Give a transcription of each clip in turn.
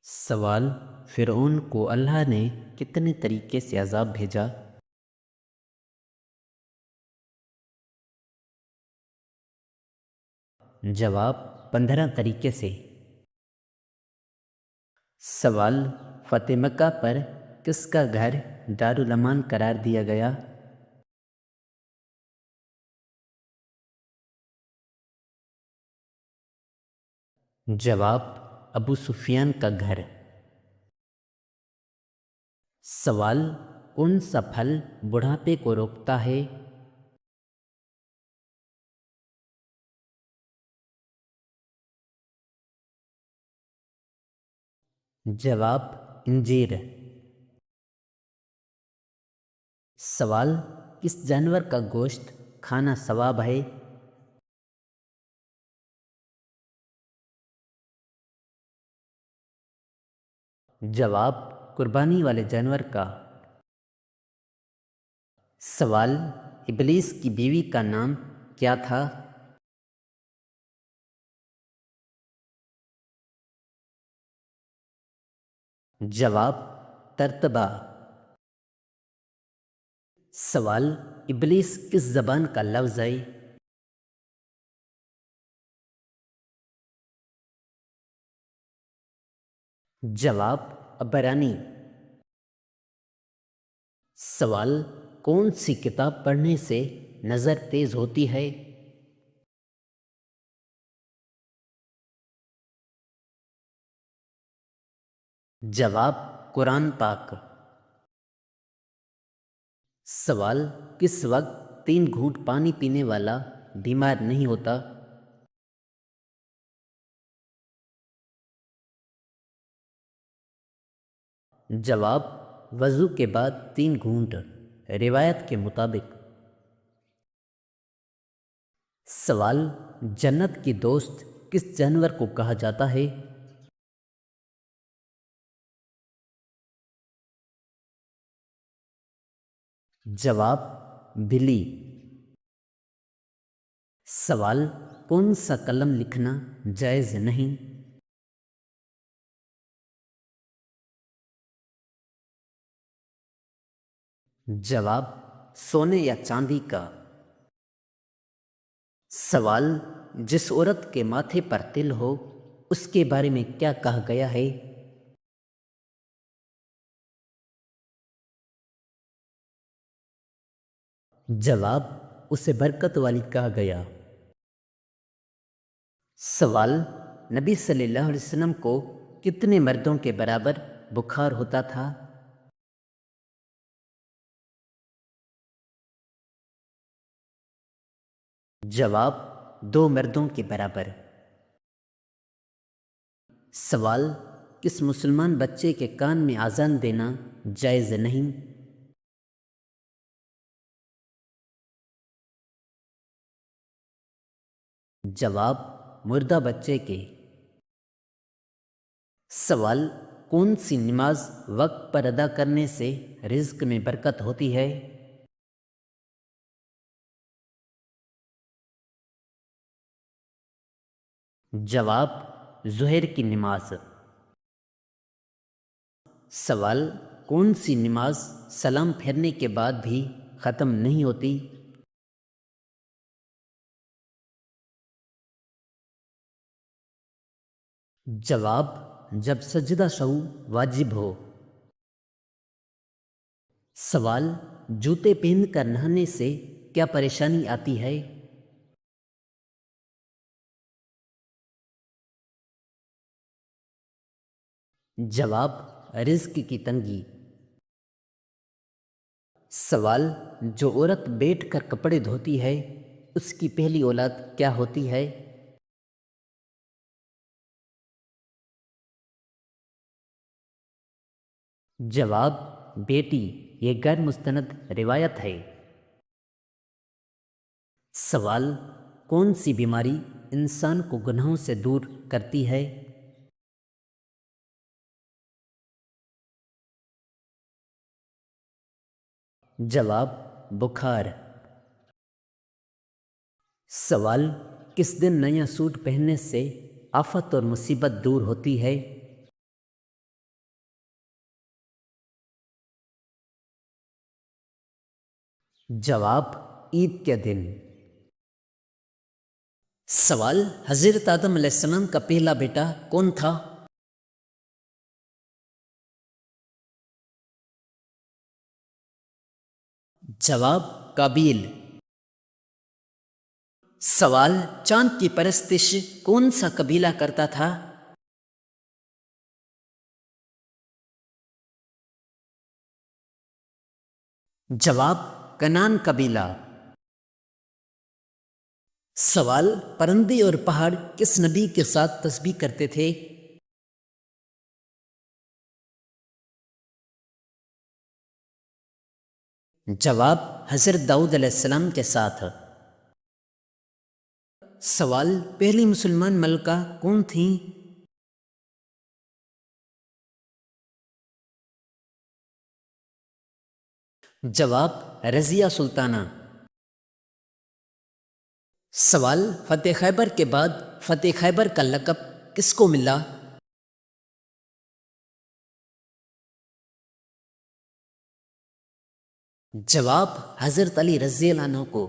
سوال: فرعون کو اللہ نے کتنے طریقے سے عذاب بھیجا؟ جواب: 15 طریقے سے۔ سوال: فتح مکہ پر کس کا گھر دارالامان قرار دیا گیا؟ جواب: ابو سفیان کا گھر۔ سوال: کون سا پھل بڑھاپے کو روکتا ہے؟ جواب: انجیر۔ سوال: کس جانور کا گوشت کھانا ثواب ہے؟ جواب: قربانی والے جانور کا۔ سوال: ابلیس کی بیوی کا نام کیا تھا؟ جواب: ترتبہ۔ سوال: ابلیس کس زبان کا لفظ ہے؟ جواب: عبرانی۔ سوال: کون سی کتاب پڑھنے سے نظر تیز ہوتی ہے؟ جواب: قرآن پاک۔ سوال: کس وقت 3 گھونٹ پانی پینے والا بیمار نہیں ہوتا؟ جواب: وضو کے بعد 3 گھونٹ، روایت کے مطابق۔ سوال: جنت کی دوست کس جانور کو کہا جاتا ہے؟ جواب: بلی۔ سوال: کون سا قلم لکھنا جائز نہیں؟ جواب: سونے یا چاندی کا۔ سوال: جس عورت کے ماتھے پر تل ہو اس کے بارے میں کیا کہا گیا ہے؟ جواب: اسے برکت والی کہا گیا۔ سوال: نبی صلی اللہ علیہ وسلم کو کتنے مردوں کے برابر بخار ہوتا تھا؟ جواب: 2 مردوں کے برابر۔ سوال: کس مسلمان بچے کے کان میں اذان دینا جائز نہیں؟ جواب: مردہ بچے کے۔ سوال: کون سی نماز وقت پر ادا کرنے سے رزق میں برکت ہوتی ہے؟ جواب: ظہر کی نماز۔ سوال: کون سی نماز سلام پھیرنے کے بعد بھی ختم نہیں ہوتی؟ جواب: جب سجدہ سہو واجب ہو۔ سوال: جوتے پہن کر نہانے سے کیا پریشانی آتی ہے؟ جواب: رزق کی تنگی۔ سوال: جو عورت بیٹھ کر کپڑے دھوتی ہے اس کی پہلی اولاد کیا ہوتی ہے؟ جواب: بیٹی۔ یہ غیر مستند روایت ہے۔ سوال: کون سی بیماری انسان کو گناہوں سے دور کرتی ہے؟ جواب: بخار۔ سوال: کس دن نیا سوٹ پہننے سے آفت اور مصیبت دور ہوتی ہے؟ جواب عید کے دن۔ سوال حضرت آدم علیہ السلام کا پہلا بیٹا کون تھا؟ جواب قابیل۔ سوال چاند کی پرستش کون سا قبیلہ کرتا تھا؟ جواب کنان قبیلہ۔ سوال پرندے اور پہاڑ کس نبی کے ساتھ تسبیح کرتے تھے؟ جواب حضرت داؤد علیہ السلام کے ساتھ۔ سوال پہلی مسلمان ملکہ کون تھیں؟ جواب رضیہ سلطانہ۔ سوال فتح خیبر کے بعد فتح خیبر کا لقب کس کو ملا؟ جواب حضرت علی رضی اللہ عنہ کو۔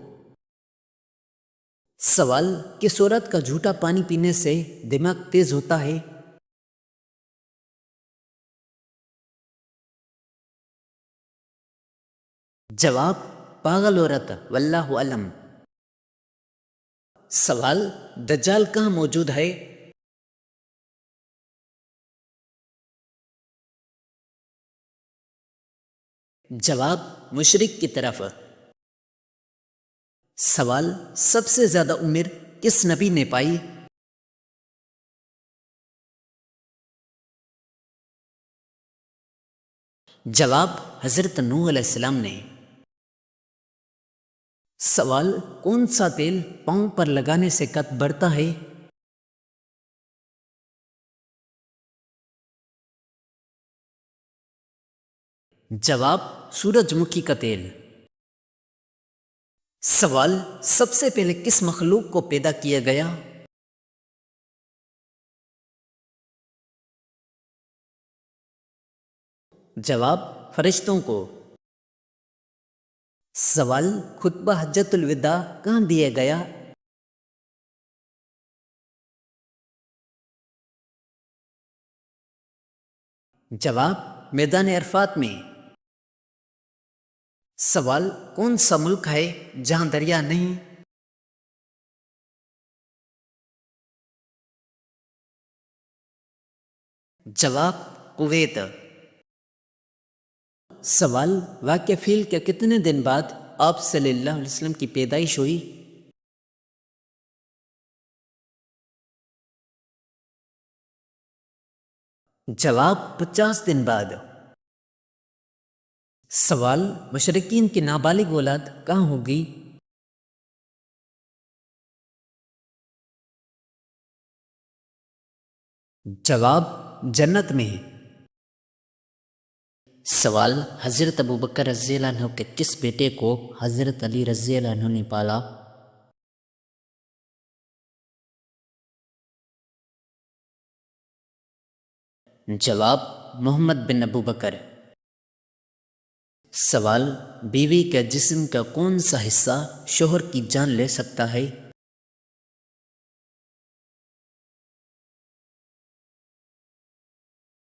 سوال کس عورت کا جھوٹا پانی پینے سے دماغ تیز ہوتا ہے؟ جواب پاگل عورت، واللہ علم۔ سوال دجال کہاں موجود ہے؟ جواب مشرق کی طرف۔ سوال سب سے زیادہ عمر کس نبی نے پائی؟ جواب حضرت نوح علیہ السلام نے۔ سوال کون سا تیل پاؤں پر لگانے سے قد بڑھتا ہے؟ جواب سورج مکھی کا تیل۔ سوال سب سے پہلے کس مخلوق کو پیدا کیا گیا؟ جواب فرشتوں کو۔ سوال خطبہ حجۃ الوداع کہاں دیا گیا؟ جواب میدان عرفات میں۔ سوال کون سا ملک ہے جہاں دریا نہیں؟ جواب کویت۔ سوال واقعہ فیل کے کتنے دن بعد آپ صلی اللہ علیہ وسلم کی پیدائش ہوئی؟ جواب 50 دن بعد۔ سوال مشرکین کی نابالغ اولاد کہاں ہوگی؟ جواب جنت میں۔ سوال حضرت ابوبکر رضی اللہ عنہ کے کس بیٹے کو حضرت علی رضی اللہ عنہ نے پالا؟ جواب محمد بن ابوبکر۔ سوال بیوی کے جسم کا کون سا حصہ شوہر کی جان لے سکتا ہے؟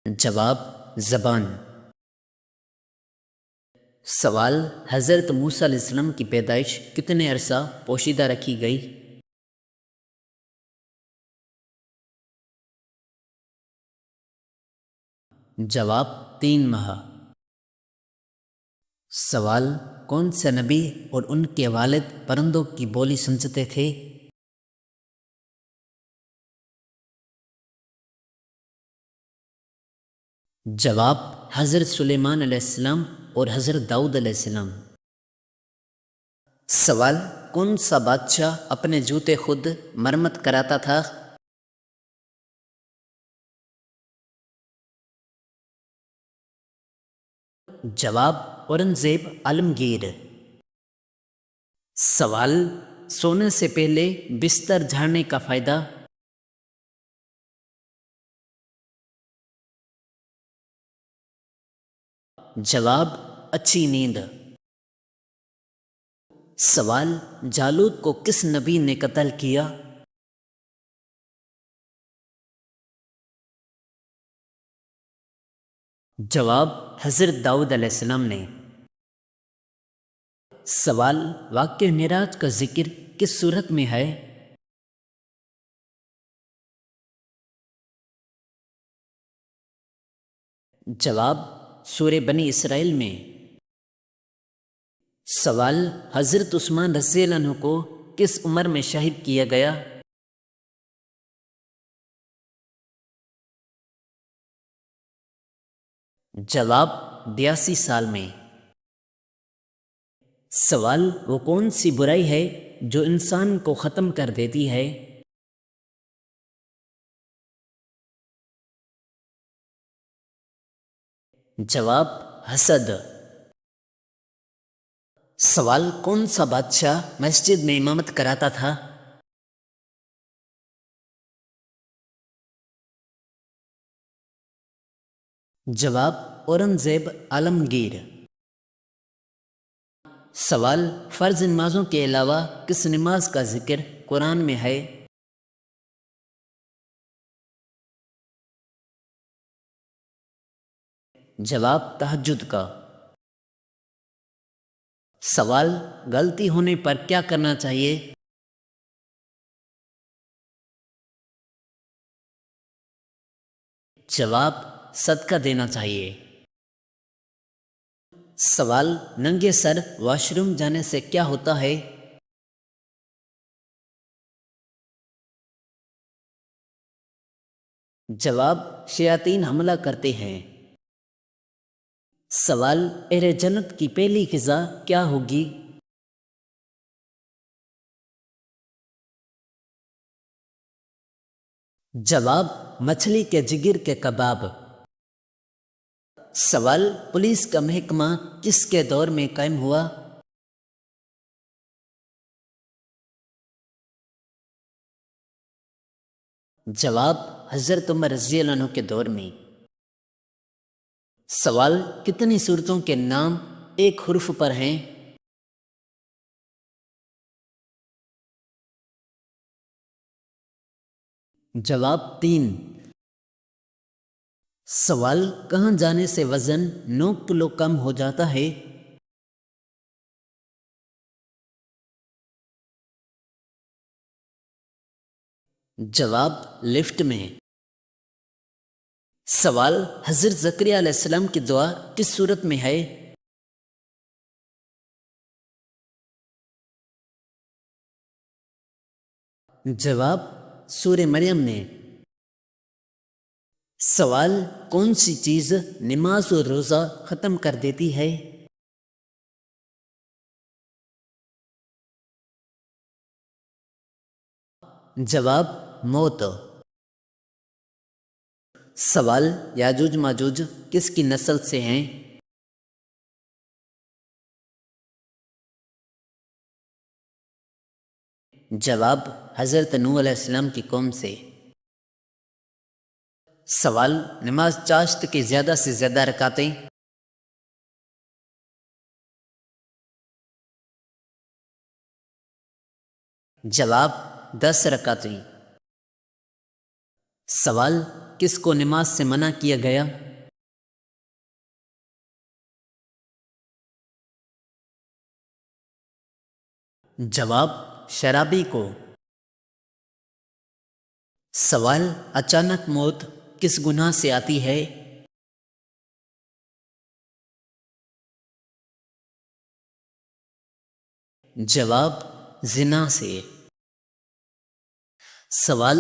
جواب زبان۔ سوال حضرت موسیٰ علیہ السلام کی پیدائش کتنے عرصہ پوشیدہ رکھی گئی؟ جواب 3 ماہ۔ سوال کون سے نبی اور ان کے والد پرندوں کی بولی سمجھتے تھے؟ جواب حضرت سلیمان علیہ السلام اور حضرت داؤد علیہ السلام۔ سوال کون سا بادشاہ اپنے جوتے خود مرمت کراتا تھا؟ جواب اورنگزیب عالمگیر۔ سوال سونے سے پہلے بستر جھاڑنے کا فائدہ؟ جواب اچھی نیند۔ سوال: جالوت کو کس نبی نے قتل کیا؟ جواب: حضرت داؤد علیہ السلام نے۔ سوال: واقعہ معراج کا ذکر کس صورت میں ہے؟ جواب: سورہ بنی اسرائیل میں۔ سوال: حضرت عثمان رضی اللہ عنہ کو کس عمر میں شہید کیا گیا؟ جواب: 82 سال میں۔ سوال: وہ کون سی برائی ہے جو انسان کو ختم کر دیتی ہے؟ جواب: حسد۔ سوال: کون سا بادشاہ مسجد میں امامت کراتا تھا؟ جواب: اورنگزیب عالمگیر۔ سوال: فرض نمازوں کے علاوہ کس نماز کا ذکر قرآن میں ہے؟ جواب: تہجد کا۔ سوال: غلطی ہونے پر کیا کرنا چاہیے؟ جواب: صدقہ دینا چاہیے۔ سوال: ننگے سر واش روم جانے سے کیا ہوتا ہے؟ جواب: شیاطین حملہ کرتے ہیں۔ سوال: اہل جنت کی پہلی غذا کیا ہوگی؟ جواب: مچھلی کے جگر کے کباب۔ سوال: پولیس کا محکمہ کس کے دور میں قائم ہوا؟ جواب: حضرت عمر رضی اللہ عنہ کے دور میں۔ سوال: کتنی صورتوں کے نام ایک حرف پر ہیں؟ جواب: 3۔ سوال: کہاں جانے سے وزن 9 کلو کم ہو جاتا ہے؟ جواب: لفٹ میں۔ سوال: حضرت زکریا علیہ السلام کی دعا کس صورت میں ہے؟ جواب: سورہ مریم میں۔ سوال: کون سی چیز نماز اور روزہ ختم کر دیتی ہے؟ جواب: موت۔ سوال: یاجوج ماجوج کس کی نسل سے ہیں؟ جواب: حضرت نوح علیہ السلام کی قوم سے۔ سوال: نماز چاشت کی زیادہ سے زیادہ رکعتیں؟ جواب: 10 رکعتیں۔ سوال: کس کو نماز سے منع کیا گیا؟ جواب: شرابی کو۔ سوال: اچانک موت کس گناہ سے آتی ہے؟ جواب: زنا سے۔ سوال: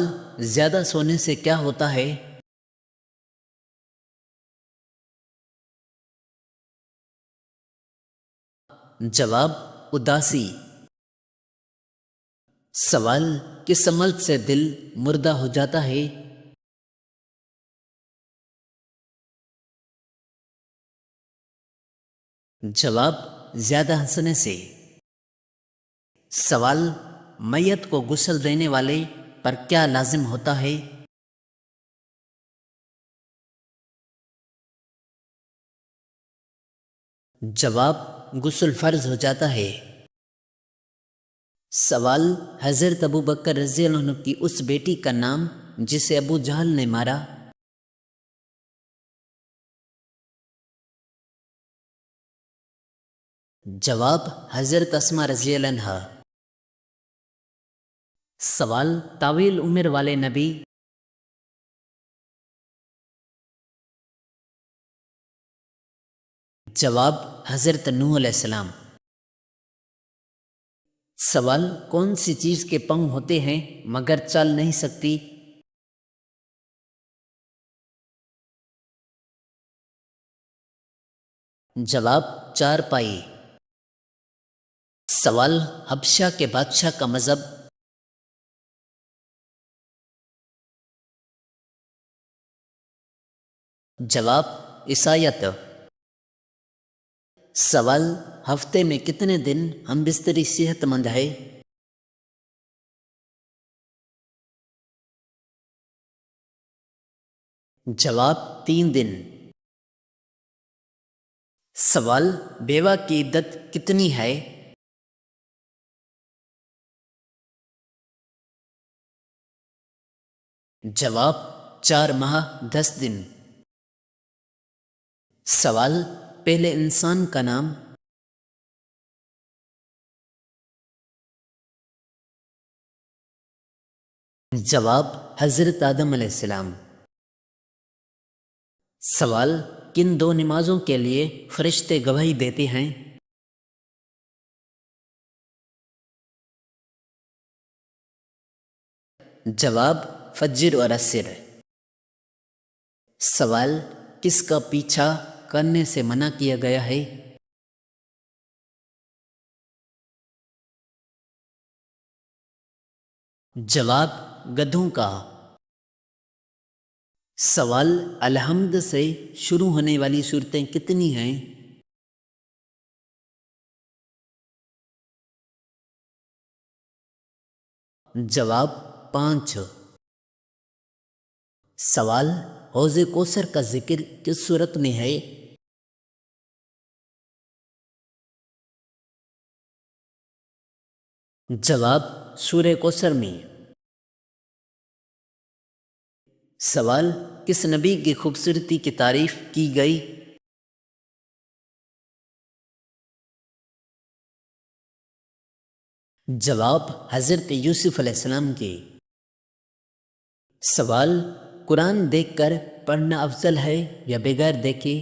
زیادہ سونے سے کیا ہوتا ہے؟ جواب: اداسی۔ سوال: کس عمل سے دل مردہ ہو جاتا ہے؟ جواب: زیادہ ہنسنے سے۔ سوال: میت کو غسل دینے والے پر کیا لازم ہوتا ہے؟ جواب: غسل فرض ہو جاتا ہے۔ سوال: حضرت ابو بکر رضی اللہ عنہ کی اس بیٹی کا نام جسے ابو جہل نے مارا؟ جواب: حضرت اسماء رضی اللہ عنہا۔ سوال: طویل عمر والے نبی؟ جواب: حضرت نوح علیہ السلام۔ سوال: کون سی چیز کے پاؤں ہوتے ہیں مگر چل نہیں سکتی؟ جواب: چار پائی۔ سوال: حبشہ کے بادشاہ کا مذہب؟ جواب: عیسائیت۔ سوال: ہفتے میں کتنے دن ہم بستری صحت مند ہے؟ جواب: 3 دن۔ سوال: بیوہ کی عدت کتنی ہے؟ جواب: 4 ماہ 10 دن۔ سوال: پہلے انسان کا نام؟ جواب: حضرت آدم علیہ السلام۔ سوال: کن 2 نمازوں کے لیے فرشتے گواہی دیتے ہیں؟ جواب: فجر اور عصر۔ سوال: کس کا پیچھا کرنے سے منع کیا گیا ہے؟ جواب: گدھوں کا۔ سوال: الحمد سے شروع ہونے والی صورتیں کتنی ہیں؟ جواب: 5۔ سوال: حوض کوثر کا ذکر کس صورت میں ہے؟ جواب: سورہ کوثر میں۔ سوال: کس نبی کی خوبصورتی کی تعریف کی گئی؟ جواب: حضرت یوسف علیہ السلام کی۔ سوال: قرآن دیکھ کر پڑھنا افضل ہے یا بغیر دیکھے؟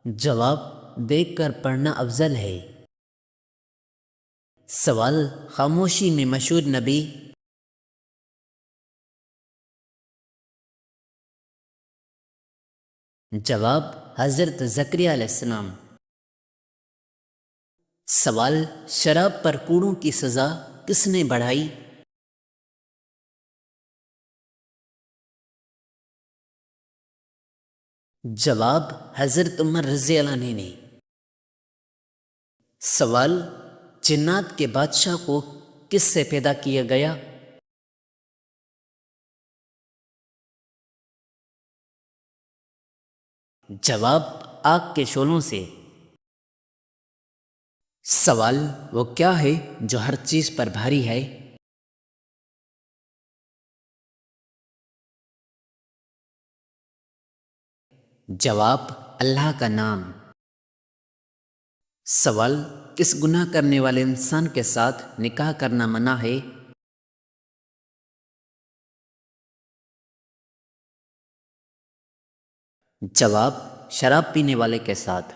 جواب: دیکھ کر پڑھنا افضل ہے۔ سوال: خاموشی میں مشہور نبی؟ جواب: حضرت زکریا علیہ السلام۔ سوال: شراب پر کوڑوں کی سزا کس نے بڑھائی؟ جواب: حضرت عمر رضی اللہ عنہ نے۔ سوال: جنات کے بادشاہ کو کس سے پیدا کیا گیا؟ جواب: آگ کے شعلوں سے۔ سوال: وہ کیا ہے جو ہر چیز پر بھاری ہے؟ جواب: اللہ کا نام۔ سوال: کس گناہ کرنے والے انسان کے ساتھ نکاح کرنا منع ہے؟ جواب: شراب پینے والے کے ساتھ۔